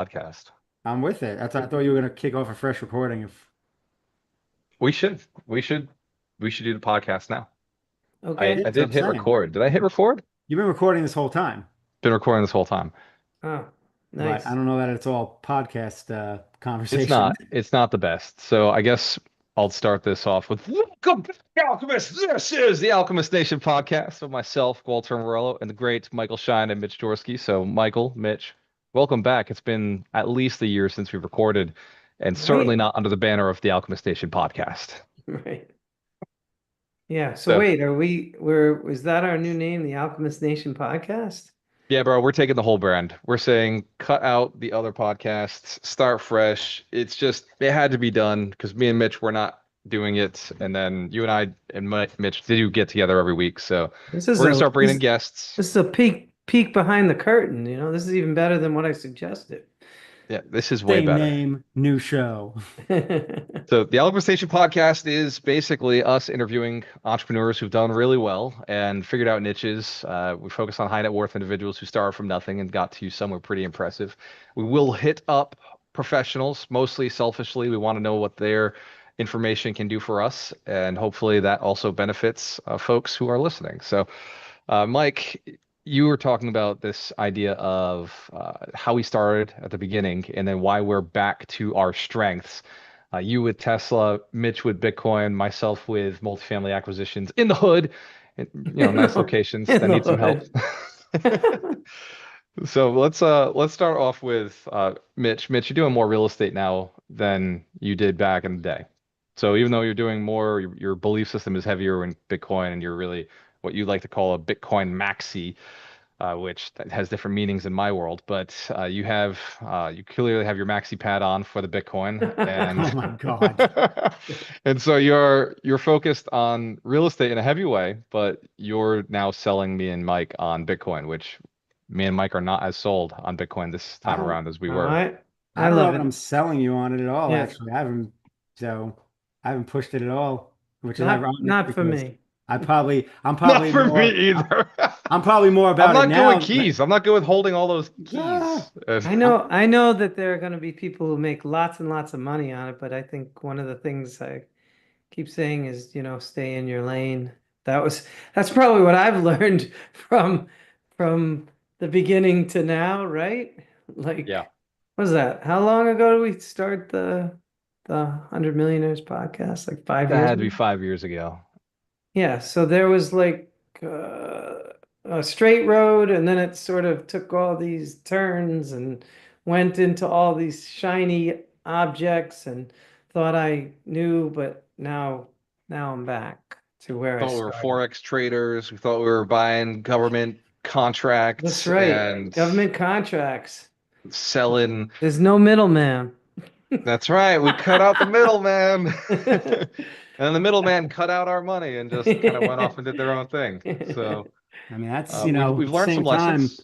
podcast. I'm with it. I thought you were gonna kick off a fresh recording. If We should, we should, we should do the podcast now. I, Okay. I that's what did I'm hit saying. record. Did I hit record? You've been recording this whole time, Been recording this whole time. Oh, but I nice. don't know that it's all podcast It's conversation. not, it's not the best. So I guess I'll start this off with welcome to the Alchemist. This is the Alchemist Nation podcast with myself, Gualter Amarelo, and the great Michael Schein and Mitch Jaworski. So Michael, Mitch, welcome back. It's been at least a year since we recorded, and certainly Right. not under the banner of the Alchemist Nation podcast. Right. Yeah. So So wait, is that our new name, the Alchemist Nation podcast? yeah, bro, we're taking the whole brand. We're saying cut out the other podcasts, start fresh. It's just it had to be done because me and Mitch were not doing it, and then you and I and Mitch do get together every week. So This is we're gonna a start bringing in this guests. this is a peek behind the curtain, This is even better than what I suggested. Yeah, this is way Same better. name, new show. So the Alchemist Station podcast is basically us interviewing entrepreneurs who've done really well and figured out niches. We focus on high net worth individuals who started from nothing and got to somewhere pretty impressive. We will hit up professionals, mostly selfishly. We want to know what their information can do for us, and hopefully that also benefits folks who are listening. So, Mike, you were talking about this idea of how we started at the beginning and then why we're back to our strengths. You with Tesla, Mitch with Bitcoin, myself with multifamily acquisitions in the hood, nice locations In that the need some help. hood. So let's start off with Mitch. Mitch, you're doing more real estate now than you did back in the day. So even though you're doing more, your belief system is heavier in Bitcoin, and you're really what you like to call a Bitcoin maxi, which that has different meanings in my world. But you clearly have your maxi pad on for the Bitcoin, Oh and my God. and so you're focused on real estate in a heavy way, but you're now selling me and Mike on Bitcoin, which me and Mike are not as sold on Bitcoin this I time don't around as we All were. right. I I don't know love that I'm it. selling you on it at all, Yeah. actually. So I haven't pushed it at all, which is ironic Not for because me. I'm Not probably for more me either. I'm probably more I'm about it not good with now. keys. I'm not good with holding all those Ah, keys. I'm I know that there are going to be people who make lots and lots of money on it, but I think one of the things I keep saying is, stay in your lane. That's probably what I've learned from the beginning to now, right? Yeah, Like, what was that? How long ago did we start the 100 Millionaires podcast? Like 5 years that had to be ago? 5 years ago. Yeah, so there was like a straight road, and then it sort of took all these turns and went into all these shiny objects and thought I knew, but now I'm back to where I Thought we were started. Forex traders. We thought we were buying government That's contracts right. and Government contracts. selling. There's no middleman. That's right. We cut out the middleman. And the middleman cut out our money and just kind of went off and did their own thing. So I mean, that's, we've at the learned same some time, lessons.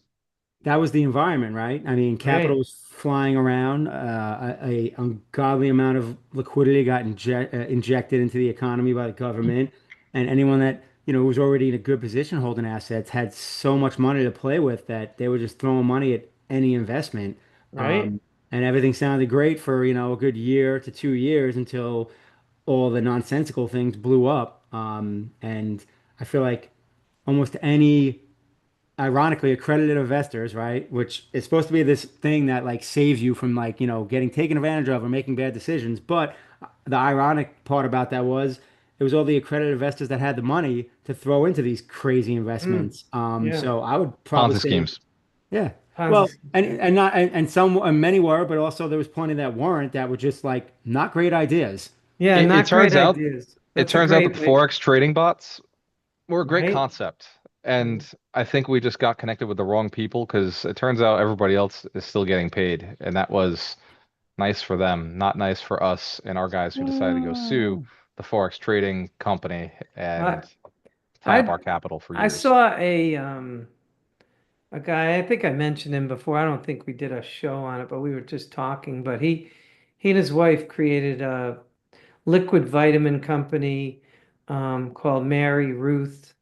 that was the environment, right? I mean, capital Right, was flying around. A ungodly amount of liquidity got injected into the economy by the government, and anyone that was already in a good position holding assets had so much money to play with that they were just throwing money at any investment. right. Um, and everything sounded great for a good year to 2 years until all the nonsensical things blew up. And I feel like almost any ironically accredited investors, right? Which is supposed to be this thing that like saves you from like, getting taken advantage of or making bad decisions. But the ironic part about that was it was all the accredited investors that had the money to throw into these crazy Mm, investments. yeah. So I would probably Ponzi say, schemes. yeah. Ponzi Well, scheme. and not and some and many were, but also there was plenty that weren't that were just like not great ideas. Yeah, It, it not great turns out ideas. it That's a turns out that great the way, Forex trading bots were a great right? concept. And I think we just got connected with the wrong people because it turns out everybody else is still getting paid. And that was nice for them, not nice for us and our guys who decided to go sue Oh. the Forex trading company I and tie up I our capital for I years. saw a guy, I think I mentioned him before. I don't think we did a show on it, but we were just talking. But he and his wife created a liquid vitamin company called Mary Ruth.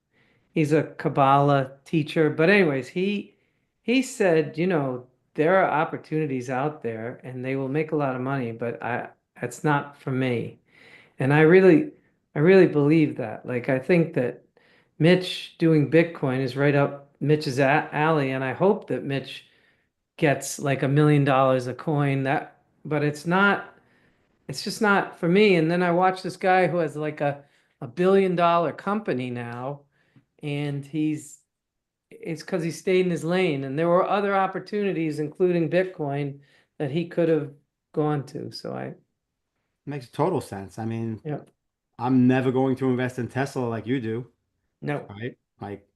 He's a Kabbalah teacher. But anyways, he said, there are opportunities out there and they will make a lot of money, but it's not for me. And I really believe that. Like, I think that Mitch doing Bitcoin is right up Mitch's alley, and I hope that Mitch gets like $1 million a coin. But it's just not for me. And then I watch this guy who has like a $1 billion company now, and it's because he stayed in his lane, and there were other opportunities, including Bitcoin, that he could have gone to. So Makes total sense. I mean, yeah, I'm never going to invest in Tesla like you do, no, right? Like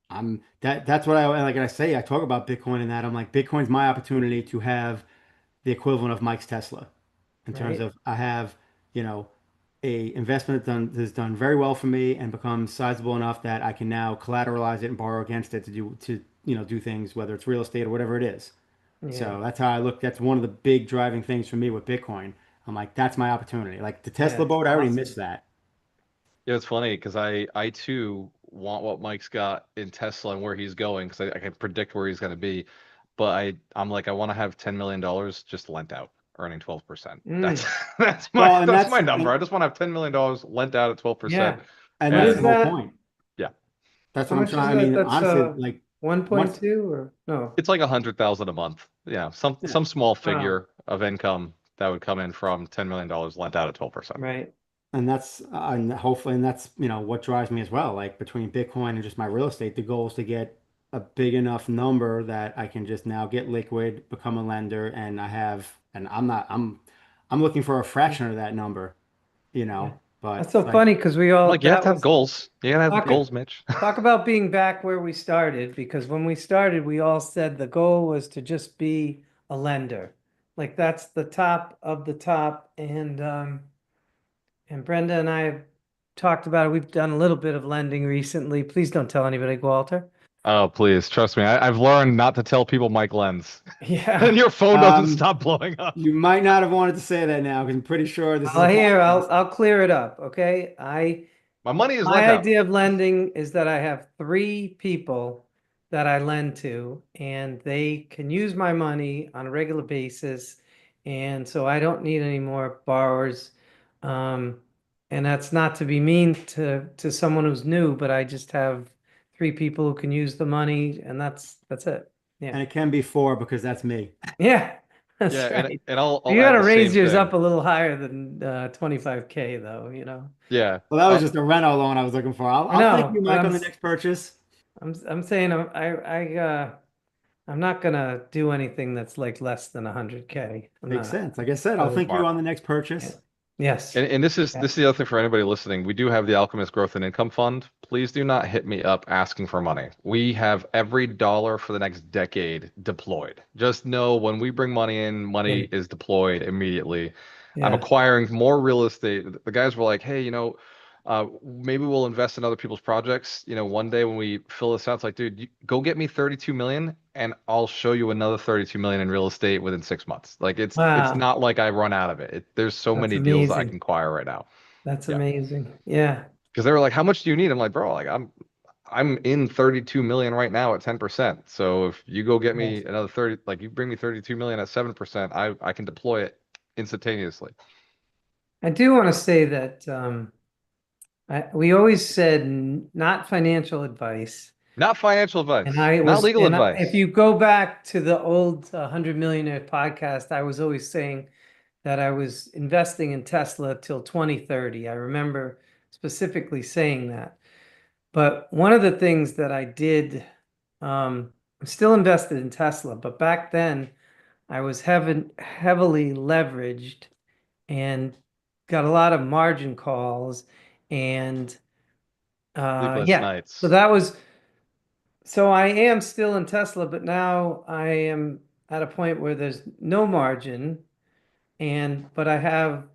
that's what I say. I talk about Bitcoin and that. I'm like, Bitcoin's my opportunity to have the equivalent of Mike's Tesla in terms right? of I have, you know, a investment that's done very well for me and becomes sizable enough that I can now collateralize it and borrow against it to do things, whether it's real estate or whatever it is. Yeah, So that's how I look. That's one of the big driving things for me with Bitcoin. I'm like, that's my opportunity. Like the yeah, Tesla it's boat, I already missed awesome. that. Yeah, it's funny because I too want what Mike's got in Tesla and where he's going because I can predict where he's going to be. But I'm like I want to have $10 million just lent out, earning 12%. That's Mm, that's my Well, and that's that's my number. I and, just want to have $10 million lent out at 12%. yeah. and What that's is the And whole that? point. yeah, That's How what I'm much is trying. I that? mean, That's honestly, like once, 1.2 or no? it's like 100,000 a month. Yeah, some yeah. some small Wow. figure of income that would come in from $10 million lent out at 12%. Right. And hopefully, and that's, what drives me as well. Like between Bitcoin and just my real estate, the goal is to get a big enough number that I can just now get liquid, become a lender, and and I'm looking for a fraction of that number, Yeah. but That's it's so like, funny because we all Like you have that to have was goals. You gotta have talk goals, Mitch. talk about being back where we started, because when we started, we all said the goal was to just be a lender. Like that's the top of the top. And Brenda and I have talked about it. We've done a little bit of lending recently. Please don't tell anybody, Gualter. Oh, please, trust me. I've learned not to tell people Mike lends. And Yeah. your phone doesn't um, stop blowing up. you might not have wanted to say that now because I'm pretty sure this is a Well, here, podcast. I'll clear it up, okay? My money is My lent out. idea of lending is that I have three people that I lend to, and they can use my money on a regular basis. And so I don't need any more borrowers. Um, and that's not to be mean to someone who's new, but I just have three people who can use the money, and that's it. Yeah. And it can be four because that's me. Yeah, Yeah, that's and right. and I'll You add gotta the raise same yours thing. up a little higher than 25K though, Yeah. Well, that was Uh, just a reno loan I was looking for. I'll, I I'll thank know, you, but Mike, on the next purchase. I'm saying I'm not gonna do anything that's like less than 100K. I'm Makes not sense. Like I said, I'll really. thank you Smart. on the next Yeah. purchase. Yes. And this is Yeah. this is the other thing for anybody listening. We do have the Alchemist Growth and Income Fund. Please do not hit me up asking for money. We have every dollar for the next decade deployed. Just know when we bring money in, money Good. is deployed immediately. I'm Yeah. acquiring more real estate. The guys were like, "Hey, maybe we'll invest in other people's projects. One day when we fill this out, it's like, dude, go get me 32 million and I'll show you another 32 million in real estate within 6 months. Like it's Wow. not like I run out of it. There's so That's many deals that I can amazing. acquire right now. That's Yeah. amazing. Yeah. Because they were like, how much do you need? I'm like, bro, like I'm in 32 million right now at 10%. So if you go get me Yes. another 30, like you bring me 32 million at 7%, I can deploy it instantaneously. I do want to say that we always said not financial advice. Not financial And advice, not legal if advice. you go back to the old 100 Millionaire podcast, I was always saying that I was investing in Tesla till 2030. I remember specifically saying that. But one of the things that I did, I'm still invested in Tesla, but back then I was heavily leveraged and got a lot of margin calls. And Sleepless yeah, so nights. so I am still in Tesla, but now I am at a point where there's no margin, but I have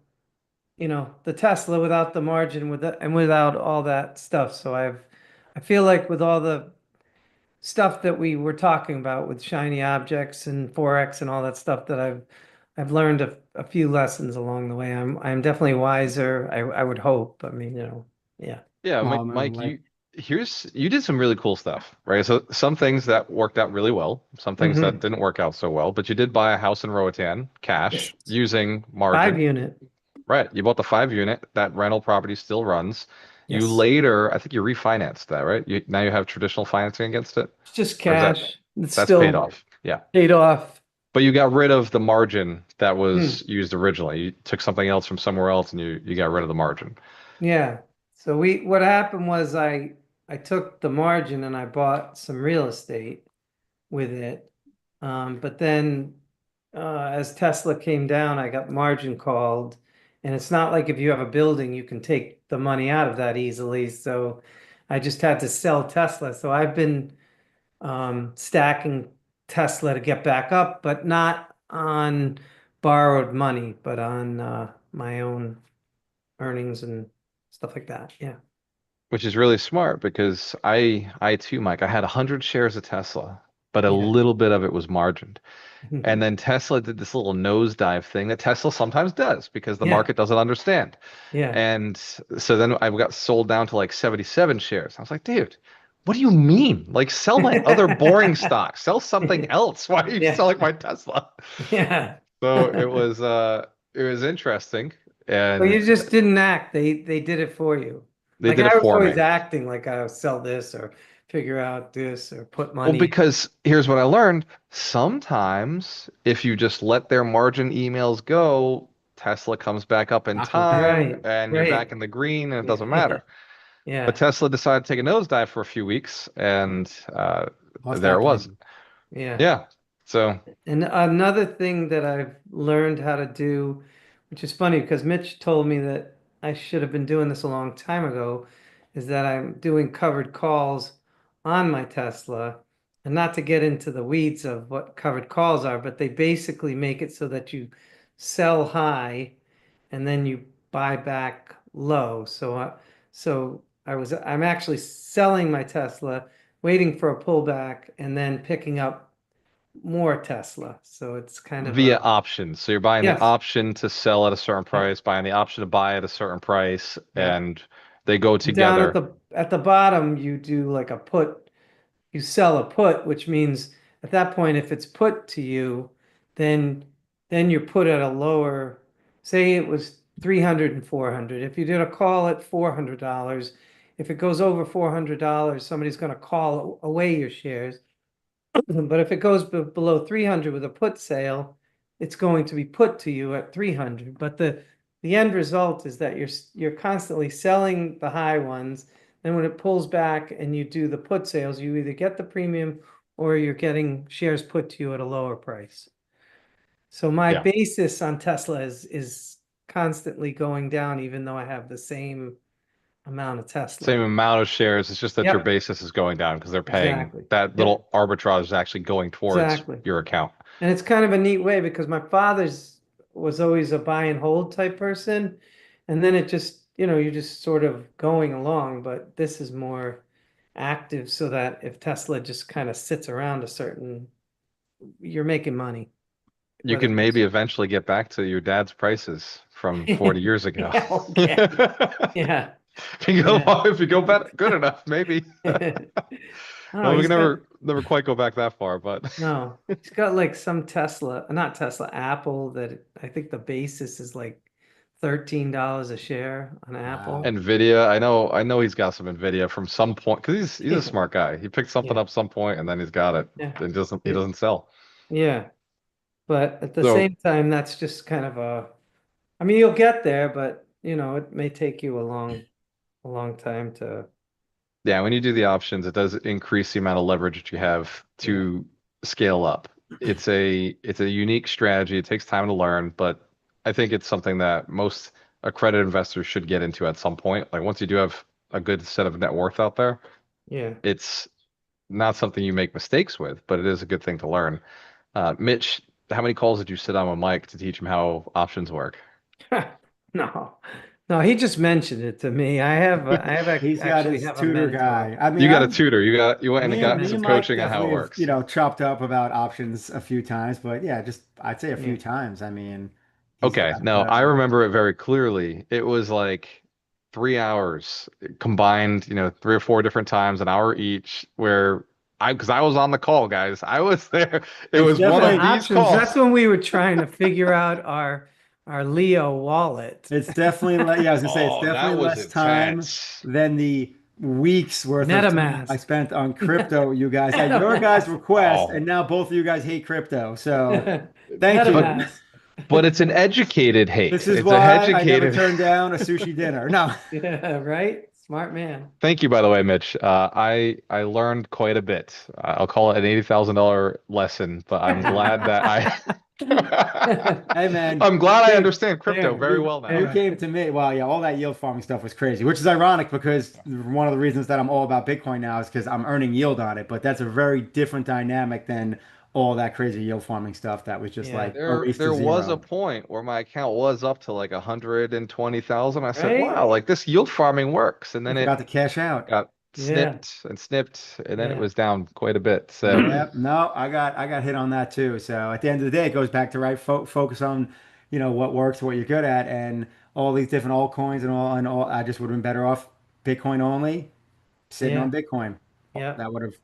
the Tesla without the margin and without all that stuff. So I feel like with all the stuff that we were talking about with shiny objects and Forex and all that stuff that I've learned a few lessons along the way. I'm definitely wiser. I would hope. I mean, yeah. Yeah, Well, Mike, man, Mike, like, you you did some really cool stuff, right? So some things that worked out really well, some things that Hmm. didn't work out so well, but you did buy a house in Roatan cash Yes. using Five margin. unit. Right. You bought the 5 unit. That rental property still runs. You Yes. later, I think you refinanced that, right? Now you have traditional financing against it, It's just or is that cash. It's that's paid still off? Yeah. paid off. But you got rid of the margin that Hmm. was used originally. You took something else from somewhere else and you got rid of the margin. Yeah. So what happened was I took the margin and I bought some real estate with it. But then as Tesla came down, I got margin called. And it's not like if you have a building, you can take the money out of that easily. So I just had to sell Tesla. So I've been stacking Tesla to get back up, but not on borrowed money, but on my own earnings and stuff like that. Yeah. Which is really smart because I too, Mike, I had 100 shares of Tesla, but a Yeah. little bit of it was margined. And then Tesla did this little nosedive thing that Tesla sometimes does because the Yeah. market doesn't understand. Yeah. And so then I got sold down to like 77 shares. I was like, dude, what do you mean? Like, sell my other boring stock, sell something else. Why are you Yeah. selling my Tesla? Yeah. So it was interesting. Well, And you just didn't act. They did it for you. they Like did I it was for always me. acting like I'll sell this or figure out this or put Well, money. because here's what I learned. Sometimes if you just let their margin emails go, Tesla comes back up in Knock 'em down. time Right. and you're back Right. in the green and it doesn't Yeah. matter. But Yeah. Tesla decided to take a nosedive for a few weeks and Lost there it that was. game. Yeah. Yeah. So And another thing that I've learned how to do, which is funny because Mitch told me that I should have been doing this a long time ago, is that I'm doing covered calls on my Tesla. And not to get into the weeds of what covered calls are, but they basically make it so that you sell high and then you buy back low. I'm actually selling my Tesla, waiting for a pullback, and then picking up more Tesla. So it's kind of via a options. So you're buying the yes. option to sell at a certain Yep. price, buying the option to buy at a certain price, Yep. and they go And down together at the bottom, you do like a put. You sell a put, which means at that point, if it's put to you, then then you're put at a lower, say it was 300 and 400. If you did a call at $400, if it goes over $400, somebody's going to call away your shares. But if it goes below 300 with a put sale, it's going to be put to you at 300. But the end result is that you're constantly selling the high ones. Then when it pulls back and you do the put sales, you either get the premium or you're getting shares put to you at a lower price. So my yeah, basis on Tesla is constantly going down, even though I have the same amount of same Tesla. amount of shares. It's just that your Yep, basis is going down because they're paying exactly. that Yep, little arbitrage is actually going towards exactly. your account. And it's kind of a neat way because my father's was always a buy and hold type person. And then it just, you're just sort of going along, but this is more active so that if Tesla just kind of sits around a certain, you're making money, You whether can maybe it's eventually get back to your dad's prices from 40 years ago. yeah, okay. Yeah, yeah. If you go back good enough, maybe. Oh, Well, we can he's got never quite go back that far, but no, he's got like some Tesla, not Tesla, Apple that I think the basis is like $13 a share on Wow. Apple. Nvidia, I know he's got some Nvidia from some point because he's a Yeah, smart guy. He picked something yeah, up some point and then he's got it. yeah, And he yeah, doesn't sell. yeah. But at the So same time, that's just kind of I mean, you'll get there, but it may take you a long time to, yeah, when you do the options, it does increase the amount of leverage that you have yeah, to scale up. It's a unique strategy. It takes time to learn, but I think it's something that most accredited investors should get into at some point. Like once you do have a good set of net worth out there, yeah. it's not something you make mistakes with, but it is a good thing to learn. Mitch, how many calls did you sit on with Mike to teach him how options work? No, no, he just mentioned it to me. He's got actually his have a tutor mentor. guy. I mean, You got a I've tutor. You went and A got me some and mentor. Mike coaching on how it definitely have, works. chopped up about options a few times, but yeah, just I'd say a few Yeah. times. I mean, he's Okay, got no, I remember it very clearly. It was like 3 hours combined, 3 or 4 different times, an hour each, where because I was on the call, guys. I was there. It It's was one Yeah, of definitely these options. That's calls. when we were trying to figure out our Leo wallet. it's definitely yeah, I was gonna say it's Oh, definitely that was less time intense. than the weeks worth of time I MetaMask. spent on crypto, you guys, at your guys' MetaMask. request, and Oh, now both of you guys hate crypto. So thank but you. MetaMask. but it's an educated This hate. is It's a why I never educated. turned down a sushi dinner. No. Yeah, right? Smart man. Thank you, by the way, Mitch. I learned quite a bit. I'll call it an $80,000 lesson, but I'm glad that Hey man, I'm you glad I came. understand crypto Fair. very well You now. Fair. came to me. Well, yeah, all that yield farming stuff was crazy, which is ironic because one of the reasons that I'm all about Bitcoin now is because I'm earning yield on it. But that's a very different dynamic than all that crazy yield farming stuff that was just Yeah. like a There race to there was a zero. point where my account was up to like 120,000. I said, Right? wow, like this yield farming works. And You then forgot it to cash out. got Yeah. snipped and snipped, and then it Yeah. was down quite a bit. So Yep. No, I got hit on that too. So at the end of the day, it goes back to focus on, what works, what you're good at, and all these different altcoins and all. I just would have been better off Bitcoin only, sitting on Yeah. Bitcoin. Yeah. That would have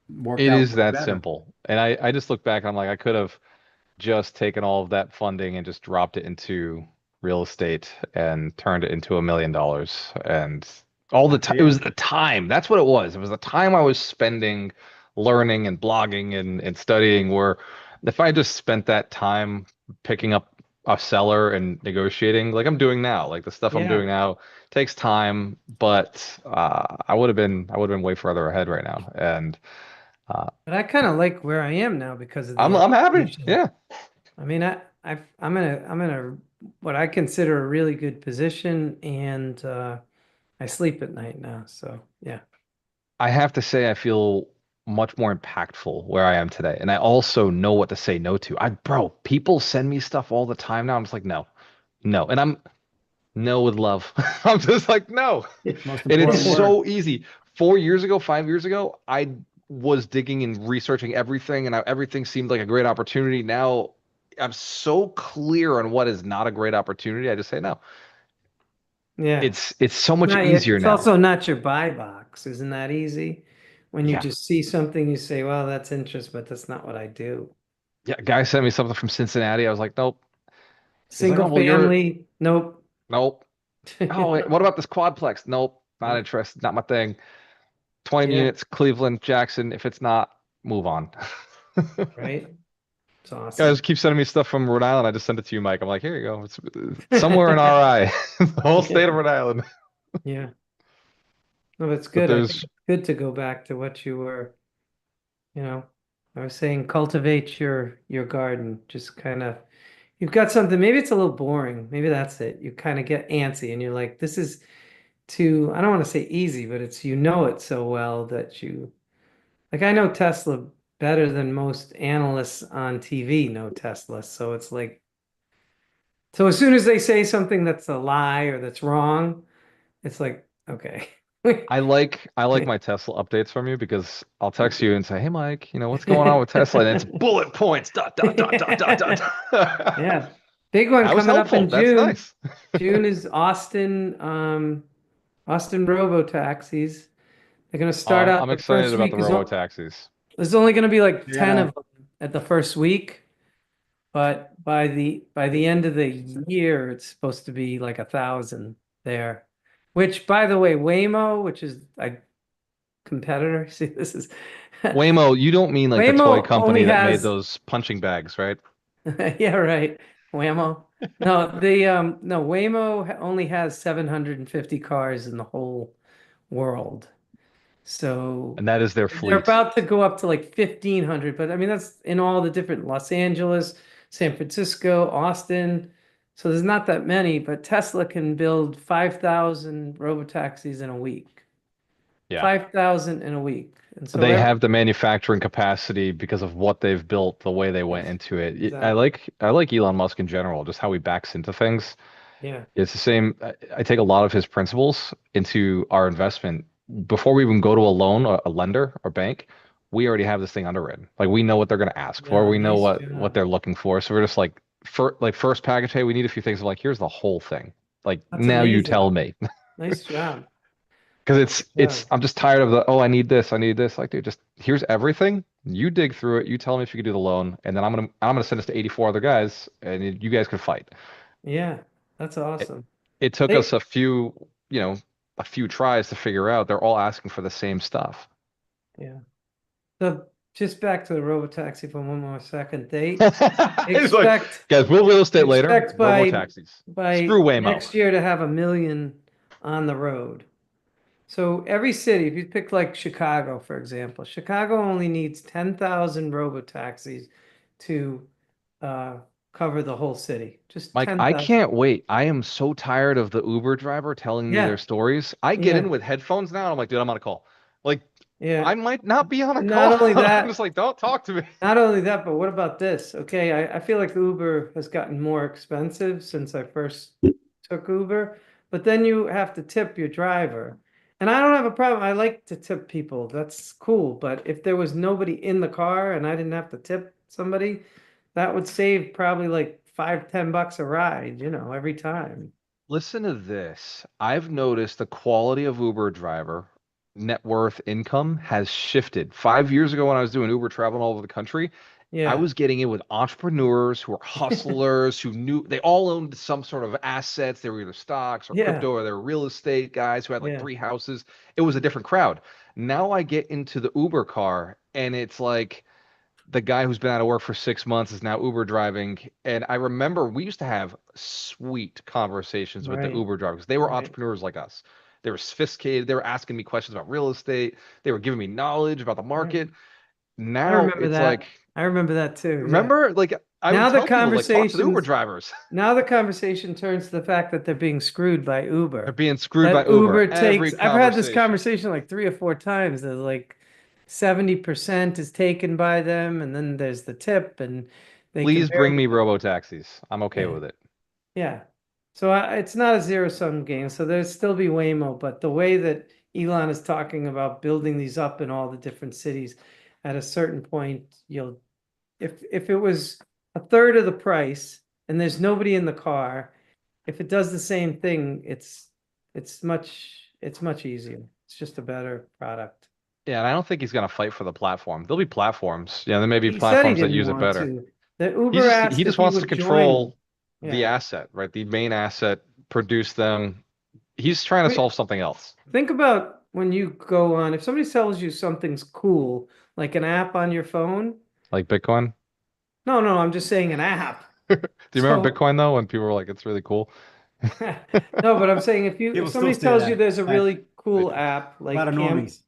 worked it out is way that better. simple. And I just look back and I'm like, I could have just taken all of that funding and just dropped it into real estate and turned it into $1 million. And all the time, it Yeah. was the time. That's what it was. It was the time I was spending learning and blogging and studying. Where if I just spent that time picking up a seller and negotiating, like I'm doing now, like the stuff I'm Yeah. doing now takes time, but I would have been way further ahead right now. And uh, But I kind of like where I am now because of the I'm happy. education. Yeah. I mean, I'm in a what I consider a really good position, and I sleep at night now. So yeah, I have to say I feel much more impactful where I am today. And I also know what to say no to. Bro, people send me stuff all the time now. I'm just like, no, no. And I'm no with love. I'm just like, no. Most And it's important yeah, word. so easy. 4 years ago, 5 years ago, I was digging and researching everything, and everything seemed like a great opportunity. Now I'm so clear on what is not a great opportunity. I just say no. yeah. It's so It's much not yet. easier It's now. also not your buy box. Isn't that easy? When you Yeah. just see something, you say, "Well, that's interesting, but that's not what I do." Yeah. Guy sent me something from Cincinnati. I was like, nope. He's like, Single oh, well, you're family, nope. nope. Oh, wait, what about this quadplex? Nope, not Yeah, interested. Not my thing. 20 yeah, units, Cleveland, Jackson. If it's not, move on. right. It's Guys awesome. keep sending me stuff from Rhode Island. I just sent it to you, Mike. I'm like, here you go. It's somewhere in RI, the whole state of Yeah, Rhode Island. yeah. No, it's But good. I think there's, it's good to go back to what you were, you know. I was saying cultivate your garden. Just kind of you've got something, maybe it's a little boring. Maybe that's it. You kind of get antsy and you're like, this is too, I don't want to say easy, but it's you know it so well that you like I know Tesla better than most analysts on TV know Tesla. So it's like so as soon as they say something that's a lie or that's wrong, it's like, okay. I like my Tesla updates from you because I'll text you and say, hey, Mike, what's going on with Tesla? And it's bullet points, dot, dot, dot, dot, dot, dot. Yeah. Big one I was coming up helpful. in That's June. nice. June is Austin Robo taxis. They're going to Oh, start I'm, out I'm the excited first about week the is robo taxis. there's only going to be like 10 Yeah. of them at the first week, but by the end of the year, it's supposed to be like 1,000 there. Which, by the way, Waymo, which is a competitor, see, this is Waymo, you don't mean like the toy Waymo only company that made has those punching bags, right? yeah, right. Whammo. No, Waymo only has 750 cars in the whole world. So And that is their they're fleet. about to go up to like 1,500, but I mean that's in all the different Los Angeles, San Francisco, Austin. So there's not that many, but Tesla can build 5,000 robotaxis in a week. Yeah. 5,000 in a week. And so They every have the manufacturing capacity because of what they've built, the way they went yes, into it. I exactly. like I like Elon Musk in general, just how he backs into things. Yeah. It's the same. I take a lot of his principles into our investment. Before we even go to a loan, a lender or bank, we already have this thing underwritten. Like we know what they're going to ask for. Yeah, We know nice what job. they're looking for. So we're just like first package, hey, we need a few things. I'm like, here's the whole thing. Like That's now you amazing. tell me. Nice job. Because Nice job. I'm just tired of the, oh, I need this, I need this. Like, dude, just here's everything. You dig through it. You tell me if you can do the loan, and then I'm gonna send this to 84 other guys, and you guys can fight. Yeah, that's It, awesome. it took us They, you know, a few tries to figure out they're all asking for the same stuff. yeah. So just back to the robotaxi for one more second. They It's like, expect guys, we'll real estate later. expect Robo taxis. Screw by Waymo. next year to have 1 million on the road. So every city, if you pick like Chicago, for example, Chicago only needs 10,000 robotaxis to uh, cover the whole city. Just Mike, I 10,000. can't wait. I am so tired of the Uber driver telling me their Yeah, stories. I get yeah, in with headphones now, and I'm like, dude, I'm on a call. Like, yeah. I might not be on a And not call. only I'm just that, like, don't talk to me. not only that, but what about this? Okay, I feel like Uber has gotten more expensive since I first took Uber, but then you have to tip your driver. And I don't have a problem. I like to tip people. That's cool. But if there was nobody in the car and I didn't have to tip somebody, that would save probably like 5, 10 bucks a ride, every time. Listen to this. I've noticed the quality of Uber driver net worth income has shifted. 5 years ago, when I was doing Uber traveling all over the country, I Yeah. was getting in with entrepreneurs who were hustlers who knew they all owned some sort of assets. They were either stocks or Yeah. crypto, or they were real estate guys who had like Yeah. 3 houses. It was a different crowd. Now I get into the Uber car and it's like the guy who's been out of work for 6 months is now Uber driving. And I remember we used to have sweet conversations with the Right. Uber drivers. They were Right. entrepreneurs like us. They were sophisticated. They were asking me questions about real estate. They were giving me knowledge about the Right. market. I Now remember it's like, that. I remember that too. Yeah. remember, like I would Now the tell people, like, talk to the Uber conversations drivers. Now the conversation turns to the fact that they're being screwed by They're Uber. being screwed by That Uber Uber every takes, I've had this conversation. conversation like 3 or 4 times. That like 70% is taken by them, and then there's the tip, and they can Please bring barely, me robo taxis. I'm okay yeah, with it. yeah. So it's not a zero-sum game. So there'll still be Waymo, but the way that Elon is talking about building these up in all the different cities, at a certain point, if it was a third of the price and there's nobody in the car, if it does the same thing, it's much easier. It's just a better product. Yeah, and I don't think he's gonna fight for the platform. There'll be platforms. Yeah, there may be He said he platforms that didn't use it want better. to. The Uber He asked if just he wants to would join him. control the Yeah. asset, right? The main asset, produce them. He's trying to Wait, solve something else, think about when you go on, if somebody sells you something's cool, like an app on your phone. like Bitcoin. No, no, I'm just saying an app. Do you remember So Bitcoin though, when people were like, "It's really cool"? no, but I'm saying if People still somebody say tells you that. there's a really cool Bitch. app A lot of normies.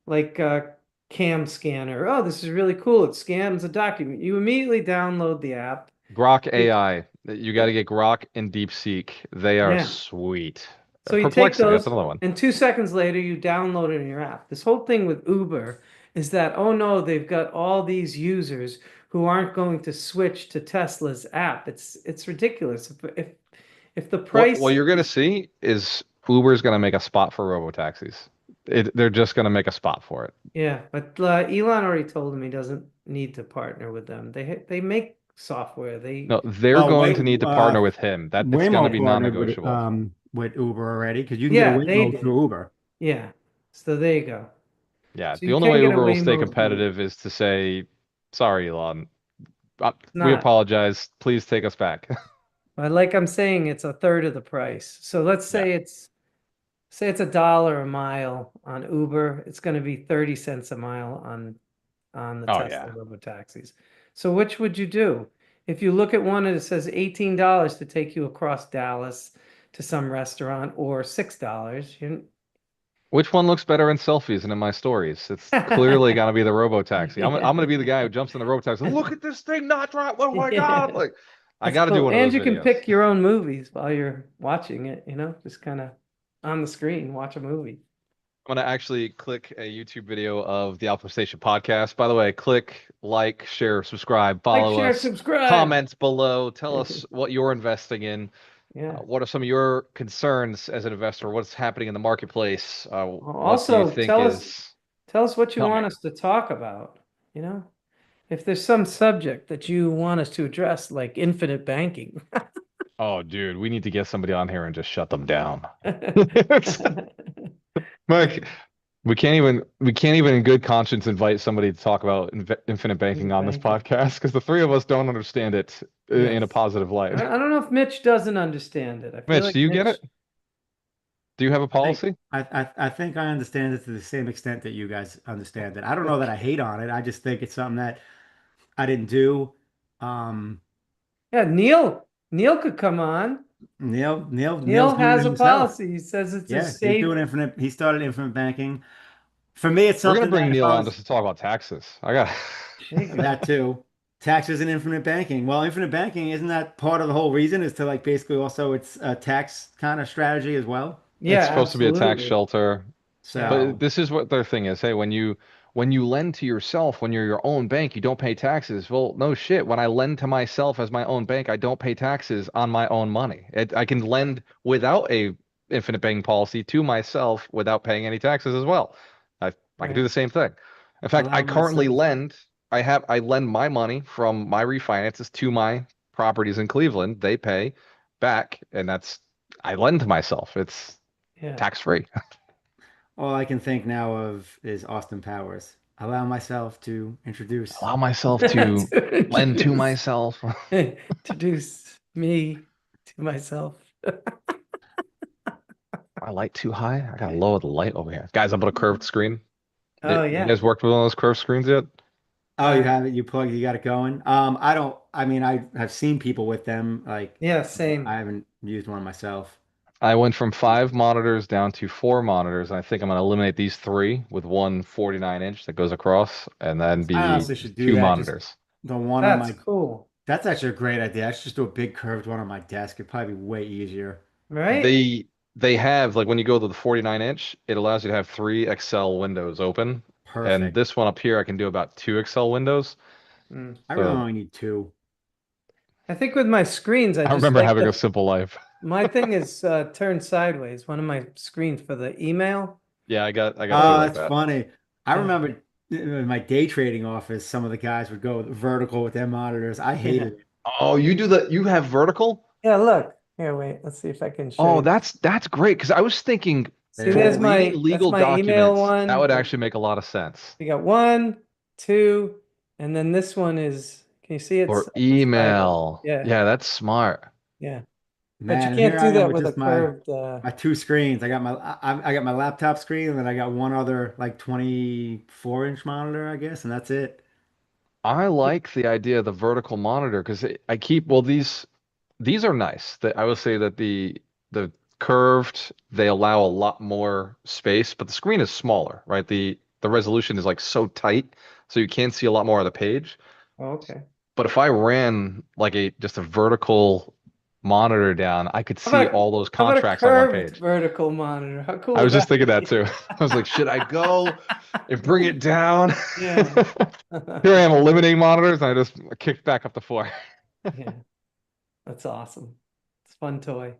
like cam scanner. Oh, this is really cool. It scans a document. You immediately download the app. Grok Take AI. You got to get Grok and DeepSeek. They are Yeah. sweet. So you take Perplexity. That's those, another one. and 2 seconds later, you download it in your app. This whole thing with Uber is that, oh no, they've got all these users who aren't going to switch to Tesla's app. It's ridiculous. If the What price, you're gonna see is Uber's gonna make a spot for robo taxis. They're just gonna make a spot for it. yeah, but Elon already told him he doesn't need to partner with them. They make software. They No, they're Oh, going wait, to need to partner with him. That it's gonna Waymo be partnered non-negotiable. with Uber already because you can get a Yeah, they Waymo did. through Uber. Yeah. So there you go. Yeah, So the you only can way get a Uber will stay Waymo through. competitive is to say, "Sorry, Elon, It's we not. apologize. Please take us back." But like I'm saying, it's a third of the price. So let's Yeah. say it's $1 a mile on Uber. It's going to be 30 cents a mile on the Oh Tesla yeah. robotaxis. So which would you do? If you look at one and it says $18 to take you across Dallas to some restaurant, or $6, you Which one looks better in selfies and in my stories? It's clearly gonna be the robo taxi. I'm gonna be the guy who jumps in the robo taxi. Look at this thing not drive. Oh my God! Yeah. Like, I That's got to do cool. one of And those you can videos. pick your own movies while you're watching it, just kind of on the screen, watch a movie. I'm gonna actually click a YouTube video of the Alpha Station podcast. By the way, click like, share, subscribe, Like, follow share, us, subscribe. comment below, tell us what you're investing in. Yeah. What are some of your concerns as an investor? What's happening in the marketplace? What do you Also, think is? tell us what you Tell me. want us to talk about. You know, if there's some subject that you want us to address, like infinite banking. Oh, dude, we need to get somebody on here and just shut them down. It's like we can't even in good conscience invite somebody to talk about infinite banking on this Banking. podcast because the three of us don't understand it in a Yes. positive light. I don't know if Mitch doesn't understand it. I feel Mitch, like do you get Mitch, it? Do you have a I think policy? I think I understand it to the same extent that you guys understand it. I don't know that I okay. hate on it. I just think it's something that I didn't do. Um, Yeah, Neil could come on. Neil's Neil doing has it a himself. policy. He says it's a Yeah, he's safe. doing infinite. He started infinite banking. For me, it's We're gonna something that bring if Neil I on was just to talk about taxes. I got that Jigo. too, taxes and infinite banking. Well, infinite banking isn't that part of the whole reason is to like basically also it's a tax kind of strategy as well. Yeah, it's supposed to be a tax absolutely. shelter. Yeah, But So this is what their thing is. Hey, when you lend to yourself, when you're your own bank, you don't pay taxes. Well, no shit. When I lend to myself as my own bank, I don't pay taxes on my own money. I can lend without a infinite banking policy to myself without paying any taxes as well. I can do right. the same thing. In fact, I allow currently myself. lend. I lend my money from my refinances to my properties in Cleveland. They pay back, and that's I lend to myself. It's Yeah. tax free. All I can think now of is Austin Powers. Allow myself to introduce. Allow myself to To lend to myself. introduce me to myself. My light too high? I gotta lower the light over here. Guys, I'm on a curved screen. Oh You yeah. guys worked with one of those curved screens yet? Oh, you Uh, have it. You plug. You got it going. I don't. I mean, I have seen people with them. Like, yeah, I same. haven't used one myself. I went from 5 monitors down to 4 monitors. And I think I'm gonna eliminate these three with one 49-inch that goes across and then I be honestly just should do two that. Just monitors. the one on That's my. cool. That's actually a great idea. I should just do a big curved one on my desk. It'd probably be way easier. Right? They have like when you go to the 49-inch, it allows you to have three Excel windows open. And Perfect. this one up here, I can do about two Excel windows. Mm. I really So only need two. I think with my screens, I I just remember like having a the simple life. my thing is turned sideways. One of my screens for the email. Yeah, I got two So like That's that. funny. I yeah, remember in my day trading office, some of the guys would go vertical with their monitors. I yeah, hated it. Oh, you have vertical? yeah. Look here. Wait. Let's see if I can show Oh, you. that's great because I was thinking See, There it for there's is. reading that's legal my email documents, that one. would actually make a lot of sense. You got one, two, and then this one is. Can you see it's For sideways? email. Yeah, Yeah, that's smart. yeah. But you Man, and can't here do I am that with with a just my curved. my two screens. I got my laptop screen and then I got one other like 24-inch monitor, I guess, and that's it. I like the idea of the vertical monitor because I keep well these are nice. I will say that the curved they allow a lot more space, but the screen is smaller, right? The resolution is like so tight, so you can see a lot more of the page. Oh, okay. But if I ran like a just a vertical monitor down, I could How see about a, all those how about a contracts on one curved page. vertical monitor? How cool I would was just that thinking that be? too. I was like, should I go and bring it down? Yeah. Here I am eliminating monitors, and I just kicked back up the floor. Yeah, that's awesome. It's a fun toy.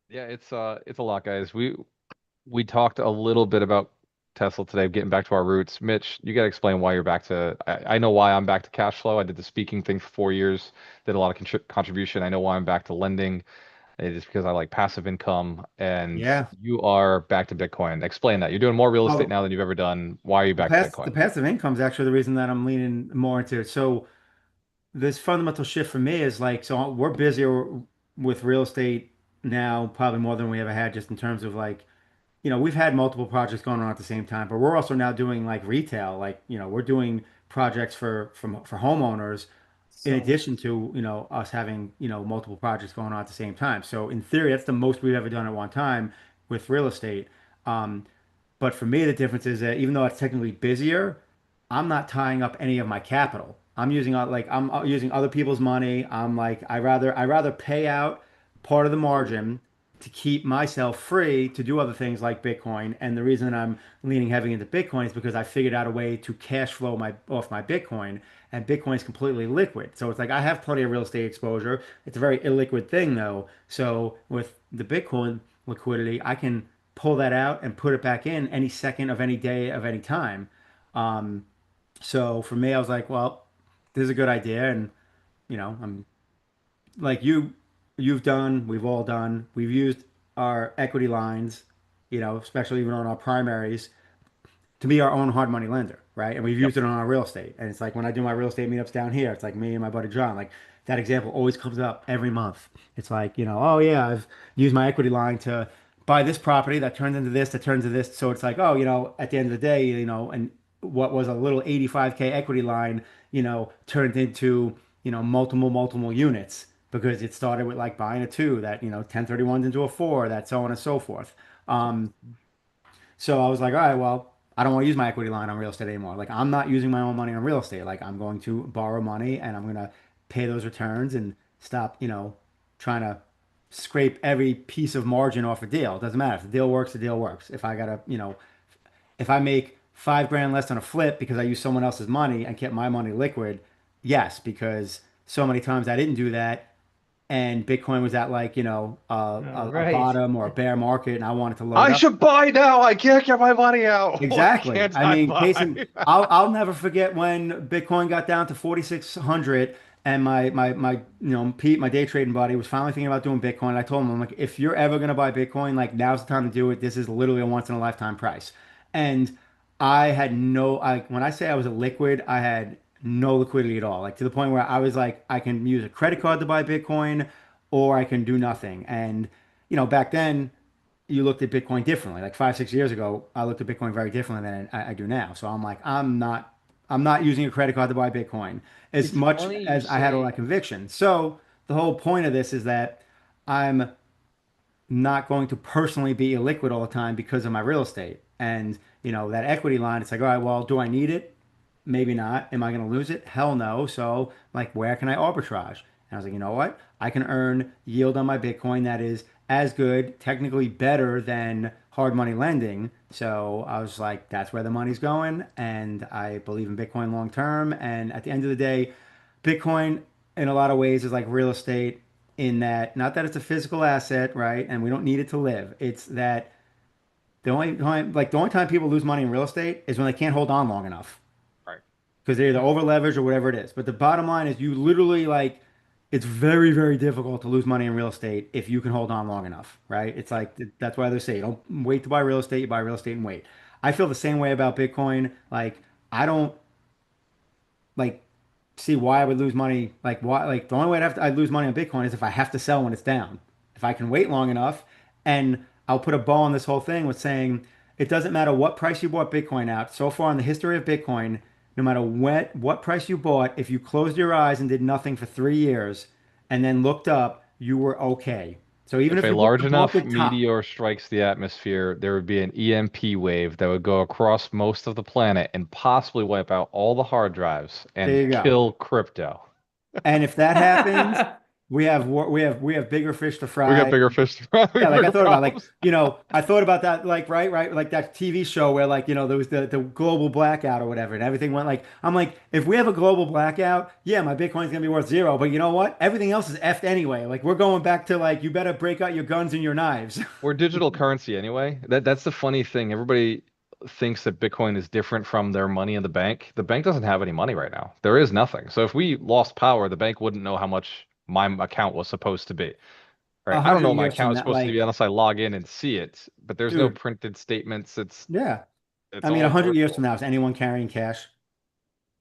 Yeah, it's a lot, guys. We talked a little bit about Tesla today, getting back to our roots. Mitch, you got to explain why you're back to. I know why I'm back to cash flow. I did the speaking thing for 4 years, did a lot of contribution. I know why I'm back to lending. It is because I like passive income, and Yeah. you are back to Bitcoin. Explain that. You're doing more real estate Well, now than you've ever done. Why are you back to the Bitcoin? passive income is actually the reason that I'm leaning more into it. So this fundamental shift for me is like, so we're busier with real estate now, probably more than we ever had, just in terms of like, we've had multiple projects going on at the same time, but we're also now doing like retail, like, we're doing projects for homeowners in So, addition to, us having, multiple projects going on at the same time. So in theory, that's the most we've ever done at one time with real estate. Um, but for me, the difference is that even though it's technically busier, I'm not tying up any of my capital. I'm using other people's money. I'm like I rather pay out part of the margin to keep myself free to do other things like Bitcoin. And the reason I'm leaning heavy into Bitcoin is because I figured out a way to cash flow my off my Bitcoin, and Bitcoin is completely liquid. So it's like I have plenty of real estate exposure. It's a very illiquid thing though. So with the Bitcoin liquidity, I can pull that out and put it back in any second of any day of any time. Um, so for me, I was like, well, this is a good idea, and I'm like you've done, we've all done, we've used our equity lines, especially even on our primaries to be our own hard money lender, right? And we've Yep. used it on our real estate. And it's like when I do my real estate meetups down here, it's like me and my buddy John, like that example always comes up every month. It's like, oh yeah, I've used my equity line to buy this property that turns into this, that turns into this. So it's like, oh, at the end of the day, and what was a little 85K equity line, turned into, multiple units because it started with like buying a two that, 1031s into a four, that so on and so forth. So I was like, all right, well, I don't want to use my equity line on real estate anymore. Like, I'm not using my own money on real estate. Like, I'm going to borrow money and I'm going to pay those returns and stop, trying to scrape every piece of margin off a deal. It doesn't matter. If the deal works, the deal works. If I gotta, if I make 5 grand less on a flip because I use someone else's money and kept my money liquid, yes, because so many times I didn't do that and Bitcoin was at like, a Right. bottom or a bear market and I wanted to load I up. should buy now. I can't get my money out. Why Exactly. can't I I mean, buy? I'll never forget when Bitcoin got down to 4,600 and Pete, my day trading buddy, was finally thinking about doing Bitcoin. I told him, I'm like, if you're ever gonna buy Bitcoin, like now's the time to do it. This is literally a once in a lifetime price. And when I say I was a liquid, I had no liquidity at all. Like to the point where I was like, I can use a credit card to buy Bitcoin or I can do nothing. And, back then you looked at Bitcoin differently. Like 5, 6 years ago, I looked at Bitcoin very differently than I do now. So I'm like, I'm not using a credit card to buy Bitcoin as It's much funny you as I had all say. that conviction. So the whole point of this is that I'm not going to personally be illiquid all the time because of my real estate. And, that equity line, it's like, all right, well, do I need it? Maybe not. Am I going to lose it? Hell no. So, like, where can I arbitrage? And I was like, you know what? I can earn yield on my Bitcoin that is as good, technically better than hard money lending. So I was like, that's where the money's going. And I believe in Bitcoin long term. And at the end of the day, Bitcoin, in a lot of ways, is like real estate in that, not that it's a physical asset, right? And we don't need it to live. It's that the only time people lose money in real estate is when they can't hold on long enough Right. because they're either over leveraged or whatever it is. But the bottom line is you literally like it's very, very difficult to lose money in real estate if you can hold on long enough, right? It's like that's why they say you don't wait to buy real estate, you buy real estate and wait. I feel the same way about Bitcoin. Like I don't like see why I would lose money. Like why like the only way I'd lose money on Bitcoin is if I have to sell when it's down. If I can wait long enough, and I'll put a bow on this whole thing with saying it doesn't matter what price you bought Bitcoin at. So far in the history of Bitcoin, no matter what price you bought, if you closed your eyes and did nothing for 3 years and then looked up, you were okay. So even If if a you bought large the enough market top, meteor strikes the atmosphere, there would be an EMP wave that would go across most of the planet and possibly wipe out all the hard drives there and you go. kill crypto. And if that happens, we have bigger fish to We got fry. bigger fish to fry, Yeah, like I bigger thought about like, problems. I thought about that like right, like that TV show where like, there was the global blackout or whatever and everything went like I'm like, if we have a global blackout, yeah, my Bitcoin's gonna be worth zero, but you know what? Everything else is effed anyway. Like we're going back to like you better break out your guns and your knives. We're digital currency anyway. That's the funny thing. Everybody thinks that Bitcoin is different from their money in the bank. The bank doesn't have any money right now. There is nothing. So if we lost power, the bank wouldn't know how much my account was supposed to be. Right? A I don't hundred know what my years from account is now, supposed to be like, unless I log in and see it. But there's no dude, printed statements. yeah. It's I mean, a all hundred years from virtual. now, is anyone carrying cash?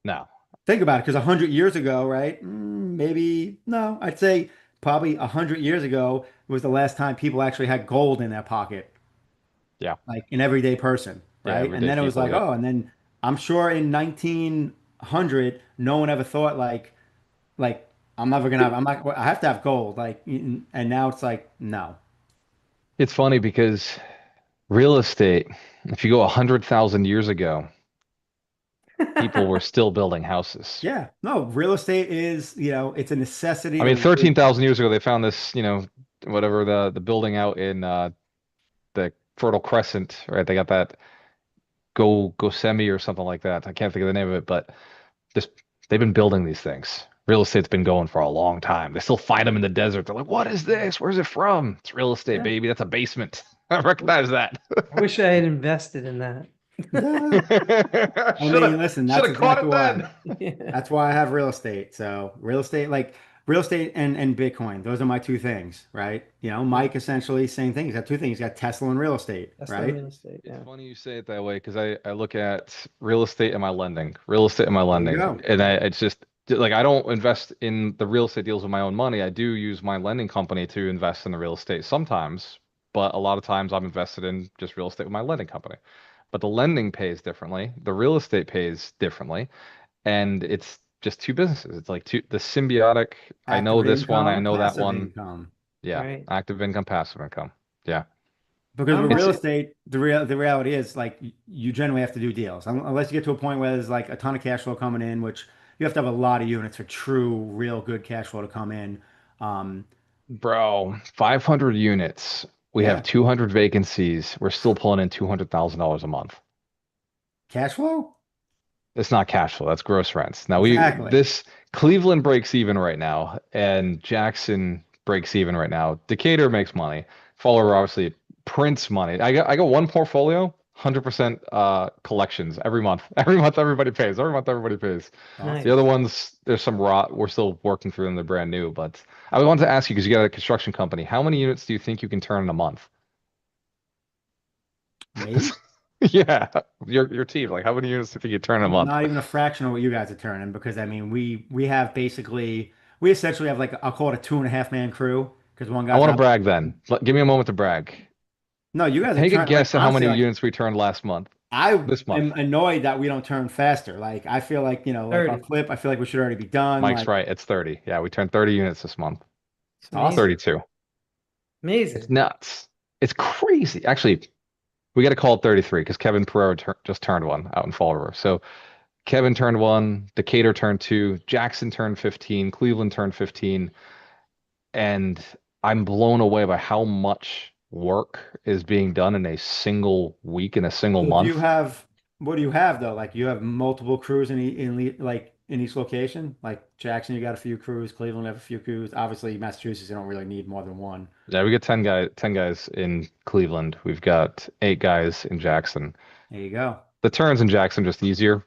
No. Think about it, because 100 years ago, right? Maybe no. I'd say probably 100 years ago was the last time people actually had gold in their pocket, Yeah. like an everyday person, Yeah, right? And everyday then it was people. like, Yep. oh, and then I'm sure in 1900, no one ever thought like I have to have gold, like, and now it's like, no. It's funny because real estate, if you go 100,000 years ago, people were still building houses. Yeah, no, real estate is, it's a necessity I to mean, live. 13,000 years ago, they found this, whatever the building out in the Fertile Crescent, right? They got that Gosemi or something like that. I can't think of the name of it, but just they've been building these things. Real estate's been going for a long time. They still find them in the desert. They're like, "What is this? Where's it from?" It's real estate, Yeah. baby. That's a basement. I recognize that. I wish I had invested in that. Yeah. I Should mean, have listen, should that's have caught exactly it why. then. Yeah. That's why I have real estate. So real estate, like real estate and Bitcoin. Those are my two things, right? Mike essentially same thing. He's got two things. He's got Tesla and real estate, That's the right? real estate. It's Yeah. funny you say it that way because I look at real estate and my lending, real estate and my There you lending, go. and it's just like I don't invest in the real estate deals with my own money. I do use my lending company to invest in the real estate sometimes, but a lot of times I'm invested in just real estate with my lending company. But the lending pays differently, the real estate pays differently, and it's just two businesses. It's like the symbiotic. I know Active this one, I income, know that passive one. income. Yeah, Right. active income, passive income. Yeah, Because with I'm it's real with estate, the reality is like you generally have to do deals unless you get to a point where there's like a ton of cash flow coming in, which you have to have a lot of units for true, real good cash flow to come in. Um, Bro, 500 units. We have yeah, 200 vacancies. We're still pulling in $200,000 a month. cash flow. It's not cash flow, that's gross rents. Now Exactly. this Cleveland breaks even right now, and Jackson breaks even right now. Decatur makes money. Fowler obviously prints money. I got one portfolio, 100% collections every month. Every month everybody pays. Every month everybody pays. The Awesome. other nice. ones, there's some rot. We're still working through them. They're brand new. But I wanted to ask you because you got a construction company. How many units do you think you can turn in a month? Me? Yeah, your team. Like, how many units do you think you turn in a month? Not even a fraction of what you guys are turning, because I mean we have basically we essentially have like I'll call it a 2.5 man crew because one I guy's want to out. brag then. Give me a moment to brag. No, you guys are Take a turning like guess at how honestly many like units we turned last month. I This month. am annoyed that we don't turn faster. Like I feel like like our 30. flip, I feel like we should already be done. Mike's Like right. It's 30. Yeah, we turned 30 units this month. It's awesome. amazing. 32. It's Amazing. nuts. It's crazy. Actually, we got to call it 33 because Kevin Pereira just turned one out in Fall River. So Kevin turned one, Decatur turned two, Jackson turned 15, Cleveland turned 15, and I'm blown away by how much work is being done in a single week, in a single So do you month. have what do you have though? Like you have multiple crews like in each location? Like Jackson, you got a few crews, Cleveland have a few crews. Obviously, Massachusetts, you don't really need more than one. Yeah, we got 10 guys in Cleveland. We've got 8 guys in Jackson. There you go. The turns in Jackson just easier.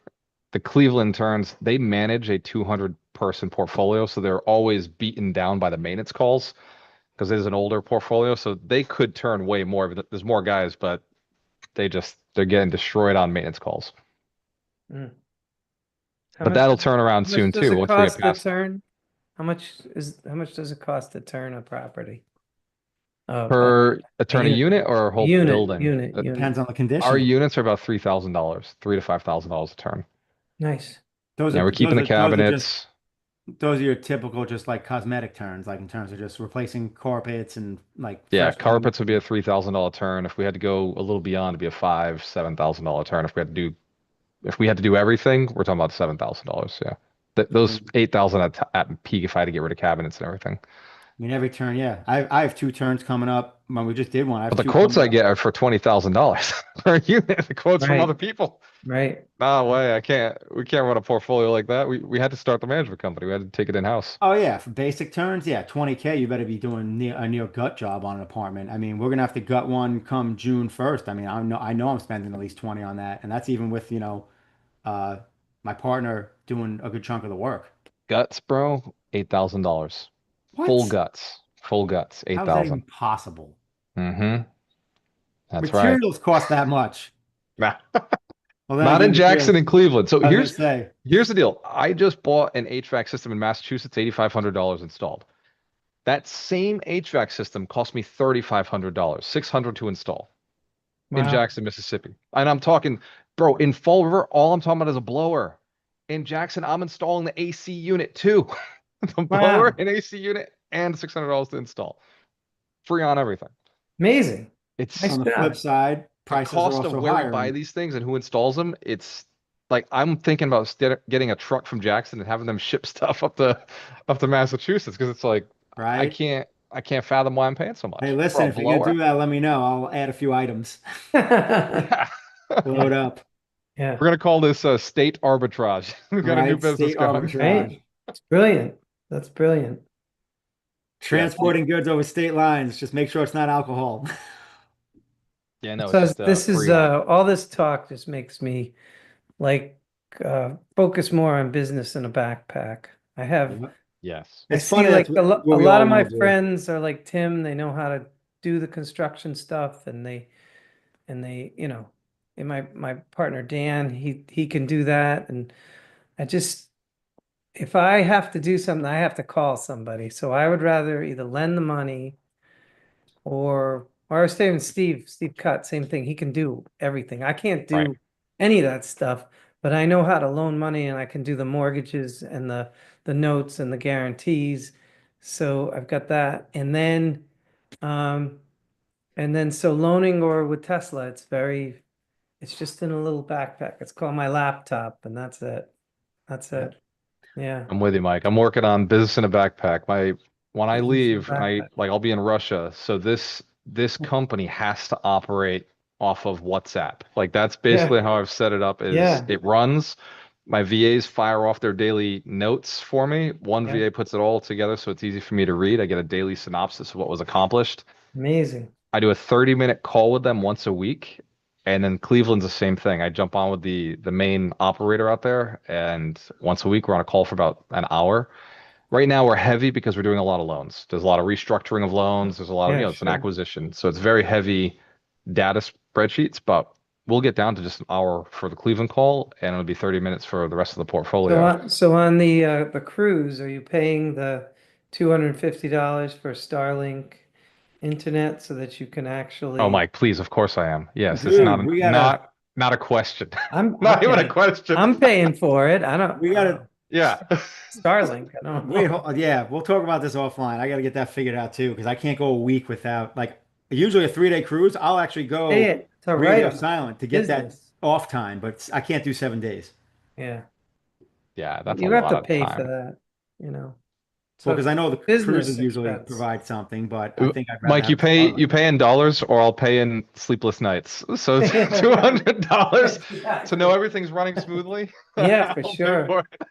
The Cleveland turns, they manage a 200 person portfolio, so they're always beaten down by the maintenance calls because it is an older portfolio, so they could turn way more. There's more guys, but they're getting destroyed on maintenance calls. Mm. How But much that'll does turn around how much soon does too it once we get cost to past that. turn? How much does it cost to turn a property? Of Per a attorney unit. unit or a whole Unit, building? unit, unit. Depends on the Our condition. units are about $3,000, $3,000 to $5,000 a turn. Nice. Those are Yeah, we're keeping those the are those are just cabinets. those are your typical just like cosmetic turns, like in terms of just replacing carpets and like Yeah, fresh paint. carpets would be a $3,000 turn. If we had to go a little beyond, it'd be a $7,000 turn. If we had to do everything, we're talking about $7,000. Yeah, those 8,000 at peak if I had to get rid of cabinets and everything. I mean, every turn, yeah. I have two turns coming up. When we just did one, I have But the two quotes coming I up. get are for $20,000 per unit. The quotes from other Right, people. right. No way, I can't. We can't run a portfolio like that. We had to start the management company. We had to take it in house. Oh yeah, for basic turns, yeah, 20K, you better be doing a near gut job on an apartment. I mean, we're gonna have to gut one come June 1st. I mean, I know I'm spending at least 20 on that, and that's even with, uh my partner doing a good chunk of the work. Guts, bro, $8,000. Full What? guts. Full guts, How is that even 8,000. possible? Mm-hmm. That's right. Materials cost that much. Nah. Well, then Not in again, Jackson materials, and Cleveland. So I was gonna here's say, here's the deal. I just bought an HVAC system in Massachusetts, $8,500 installed. That same HVAC system cost me $3,500, 600 to install in Wow. Jackson, Mississippi. And I'm talking, bro, in Fall River, all I'm talking about is a blower. In Jackson, I'm installing the AC unit too. The blower Wow. and AC unit and $600 to install. Free on everything. Amazing. It's Nice on the flip job. side, the prices are cost of also where we higher. buy these things and who installs them. It's like I'm thinking about getting a truck from Jackson and having them ship stuff up to Massachusetts because it's like I Right? can't I can't fathom why I'm paying so Hey, much for listen, a if you're gonna do blower. that, let me know. I'll add a few items. Yeah. Yeah, Load up. yeah. We're gonna call this state arbitrage. We've got a new Right? business State going. Right. arbitrage. It's brilliant. That's brilliant. Yeah, Transporting goods over state lines. Just make sure it's not alcohol. yeah, no, it's So just this is free on. all this talk just makes me like focus more on business in a backpack. I have Yep. Yes. I It's see funny. That's like what a we lot all of my want to do. friends are like Tim, they know how to do the construction stuff and and my partner Dan, he can do that. And I just if I have to do something, I have to call somebody. So I would rather either lend the money or I was saying Steve Cutt, same thing. He can do everything. I can't Right. do any of that stuff, but I know how to loan money and I can do the mortgages and the notes and the guarantees. So I've got that. Um and then so loaning or with Tesla, it's just in a little backpack. It's called my laptop and that's it. That's Yeah. it. Yeah. I'm with you, Mike. I'm working on business in a backpack. When I Business in a leave, backpack. I'll be in Russia. So this company has to operate off of WhatsApp. Like that's Yeah. basically how I've set it up is Yeah. it runs. My VAs fire off their daily notes for me. One Yeah. VA puts it all together so it's easy for me to read. I get a daily synopsis of what was accomplished. Amazing. I do a 30-minute call with them once a week. And then Cleveland's the same thing. I jump on with the main operator out there, and once a week we're on a call for about an hour. Right now we're heavy because we're doing a lot of loans. There's a lot of restructuring of loans. There's a lot of, Yeah, it's an sure. acquisition. So it's very heavy data spreadsheets, but we'll get down to just an hour for the Cleveland call and it'll be 30 minutes for the rest of the So portfolio. on the cruise, are you paying the $250 for Starlink internet so that you can Oh, actually Mike, please, of course I am. Yes, it's Dude, we gotta, not a question. I'm Not even a okay. question. I'm paying for it. we I don't gotta, know. Yeah. Starlink, I don't wait, know. yeah, we'll talk about this offline. I gotta get that figured out too, because I can't go a week without, like, usually a 3-day cruise. I'll actually Pay go it to write radio a silent to get that business. off time, but I can't do 7 days. Yeah. Yeah, that's a You have lot to of pay for time. that, you know. Well, So because it's I know the business cruises usually expense. provide something, but I think I'd rather Mike, have the you Starlink. pay in dollars or I'll pay in sleepless nights. So it's $200 to know Exactly. everything's running smoothly. Yeah, for I'll pay sure. for it.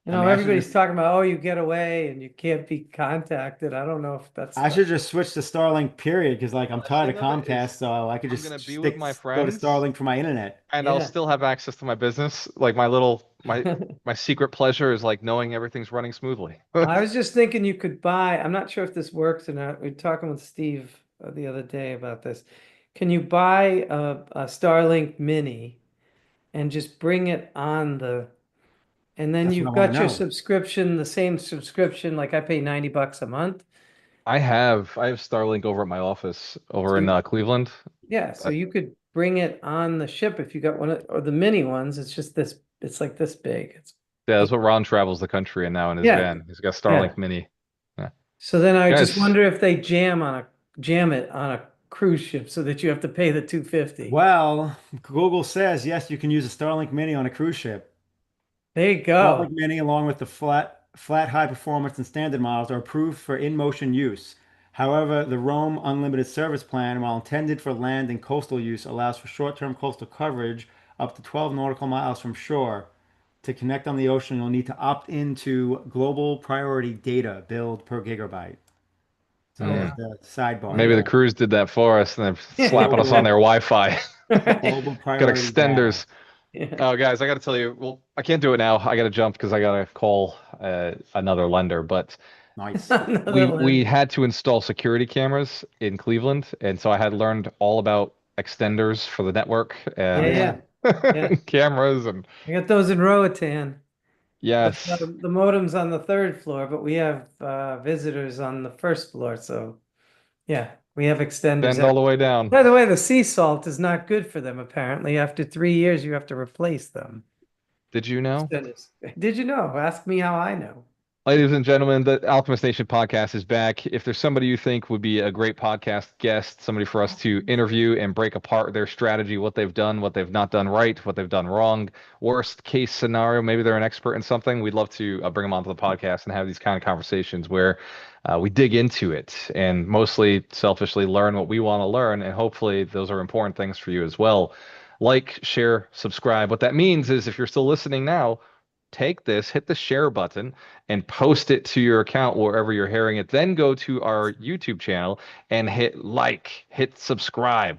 I mean, Everybody's talking about, oh, you get away and you can't be contacted. I don't know if I that's should just switch to Starlink, period, because like I'm tired of Blessing of it is Comcast, so I could I'm gonna just be with stick my go to friends Starlink for my internet. and I'll yeah. still have access to my business. Like my secret pleasure is like knowing everything's running smoothly. I was just thinking you could buy, I'm not sure if this works or not. We were talking with Steve the other day about this. Can you buy a Starlink Mini and just bring it on and then That's what I you've want to got your know. subscription, the same subscription, like I pay $90 a month. I have Starlink over at my office over in So Cleveland. yeah, so you could bring it on the ship if you got or the mini ones. It's just it's like this big. Yeah, that's what Ron travels the country in now in his Yeah, van. He's got yeah. Starlink Mini. Yeah. So then I just Guys, wonder if they jam it on a cruise ship so that you have to pay the 250. Well, Google says yes, you can use a Starlink Mini on a cruise ship. There you Starlink go. Mini, along with the flat high performance and standard models, are approved for in-motion use. However, the Roam Unlimited Service Plan, while intended for land and coastal use, allows for short-term coastal coverage up to 12 nautical miles from shore. To connect on the ocean, you'll need to opt into Global Priority Data billed per gigabyte. So Yeah. there's the sidebar maybe the there. crews did that for us and they're slapping us on Global their Wi-Fi. Global Got Priority Data. extenders. Yeah. Oh, guys, I got to tell you, well, I can't do it now. I got to jump because I got to call another lender. But Nice. Another we lender. had to install security cameras in Cleveland, and so I had learned all about extenders for the network Oh Yeah, and yeah. yeah. Yeah. cameras and I got those in Roatan. But yes. the modem's on the third floor, but we have visitors on the first floor. So yeah, we have extenders. Extend all the way down. By the way, the sea salt is not good for them, apparently. After 3 years, you have to replace them. Did you know? Extenders. Did you know? Ask me how I know. Ladies and gentlemen, the Alchemist Nation podcast is back. If there's somebody you think would be a great podcast guest, somebody for us to interview and break apart their strategy, what they've done, what they've not done right, what they've done wrong, worst case scenario, maybe they're an expert in something, we'd love to bring them onto the podcast and have these kind of conversations where we dig into it and mostly selfishly learn what we want to learn. And hopefully those are important things for you as well. Like, share, subscribe. What that means is if you're still listening now, take this, hit the share button, and post it to your account wherever you're hearing it. Then go to our YouTube channel and hit like, hit subscribe.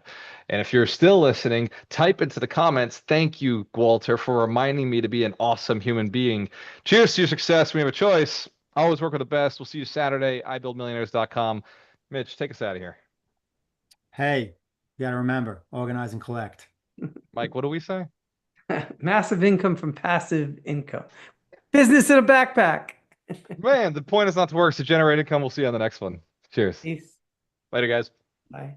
And if you're still listening, type into the comments, thank you, Gualter, for reminding me to be an awesome human being. Cheers to your success. We have a choice. Always work with the best. We'll see you Saturday. ibuildmillionaires.com. Mitch, take us out of here. Hey, you got to remember, organize and collect. Mike, what do we say? Massive income from passive income. Business in a backpack. Man, the point is not to work, to generate income. We'll see you on the next one. Cheers. Peace. Later, guys. Bye.